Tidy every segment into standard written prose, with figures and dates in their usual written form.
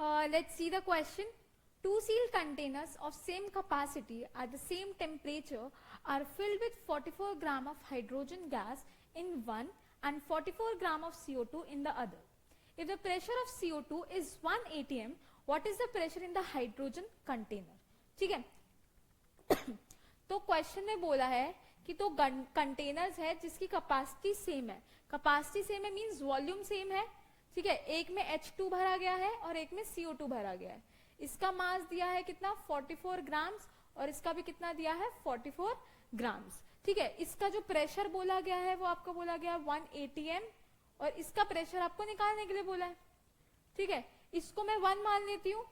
Let's see the question. Two sealed containers of same capacity at the same temperature are filled with 44 gram of hydrogen gas in one and 44 gram of CO2 in the other. If the pressure of CO2 is 1 atm, what is the pressure in the hydrogen container? ठीक है. तो question में बोला है कि तो containers है जिसकी कैपेसिटी सेम है. कैपेसिटी सेम है मींस वॉल्यूम सेम है. ठीक है. एक में H2 भरा गया है और एक में CO2 भरा गया है. इसका मास दिया है कितना 44 ग्राम्स और इसका भी कितना दिया है 44 ग्राम्स. ठीक है. इसका जो प्रेशर बोला गया है वो आपको बोला गया 1 atm और इसका प्रेशर आपको निकालने के लिए बोला है. ठीक है. इसको मैं 1 मान लेती हूं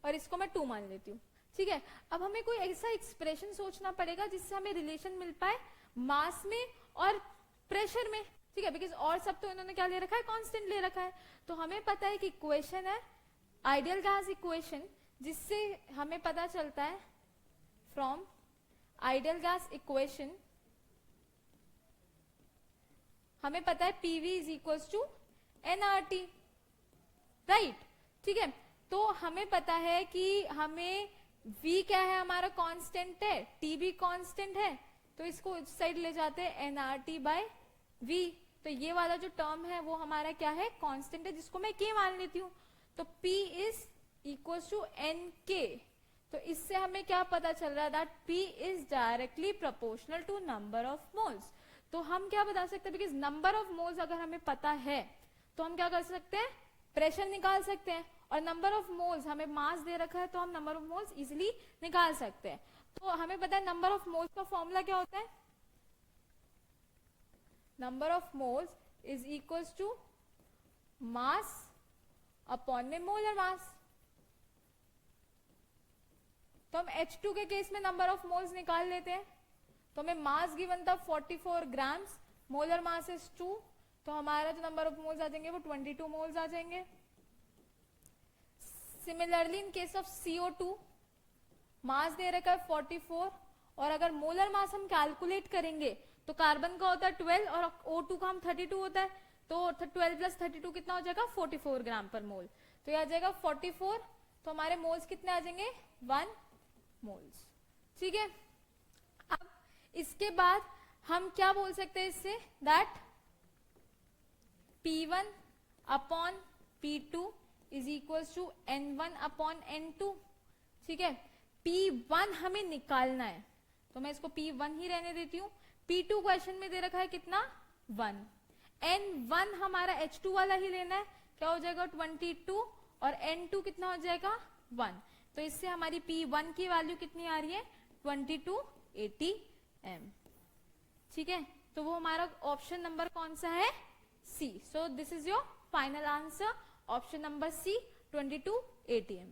और इसको मैं 2 मान लेती हूँ. ठीक है. अब हमें कोई ऐसा एक्सप्रेशन सोचना पड़ेगा जिससे हमें रिलेशन मिल पाए मास में और प्रेशर में. ठीक है. बिकॉज और सब तो इन्होंने क्या ले रखा है कांस्टेंट ले रखा है. तो हमें पता है कि इक्वेशन है आइडियल गैस इक्वेशन जिससे हमें पता चलता है फ्रॉम आइडियल गैस इक्वेशन हमें पता है PV is equal to nRT. Right. ठीक है. तो हमें पता है कि हमें V क्या है हमारा कांस्टेंट है, TB कांस्टेंट है. तो इसको इस साइड ले जाते हैं nRT बाय V. तो ये वाला जो टर्म है वो हमारा क्या है कांस्टेंट है जिसको मैं K मान लेती हूँ. तो P is equal to NK. तो इससे हमें क्या पता चल रहा है that P is directly proportional to number of moles. तो हम क्या बता सकते हैं बिकॉज नंबर ऑफ मोल्स अगर हमें पता है तो हम क्या कर सकते हैं प्रेशर निकाल सकते हैं. और नंबर ऑफ मोल्स हमें मास दे रखा है तो हम नंबर ऑफ मोल्स इजिली निकाल सकते हैं. तो हमें पता है नंबर ऑफ मोल्स का फॉर्मूला क्या होता है. Number of moles is equals to mass upon में मोलर मास. तो हम H2 के केस में नंबर ऑफ मोल्स निकाल लेते हैं. तो हमें मास गिवन था 44 ग्राम्स, मोलर मास इज 2. तो हमारा जो नंबर ऑफ मोल्स आ जाएंगे वो 22 मोल्स आ जाएंगे. Similarly in case of CO2 मास दे रखा है 44 और अगर मोलर मास हम कैलकुलेट करेंगे तो कार्बन का होता है 12 और O2 का हम 32 होता है. तो 12 प्लस 32 कितना हो जाएगा 44 ग्राम पर मोल. तो यह आ जाएगा 44. तो हमारे मोल्स कितने आ जाएंगे 1 मोल्स. ठीक है. अब इसके बाद हम क्या बोल सकते हैं इससे that P1 upon P2 is equal to N1 upon N2. ठीक है. P1 हमें निकालना है तो मैं इसको P1 ही रहने देती हूँ. P2 क्वेश्चन में दे रखा है कितना 1. N1 हमारा H2 वाला ही लेना है. क्या हो जाएगा 22 और N2 कितना हो जाएगा 1. तो इससे हमारी P1 की वैल्यू कितनी आ रही है 22 atm. ठीक है. तो वो हमारा ऑप्शन नंबर कौन सा है C. So this is your final answer option number C 22 atm.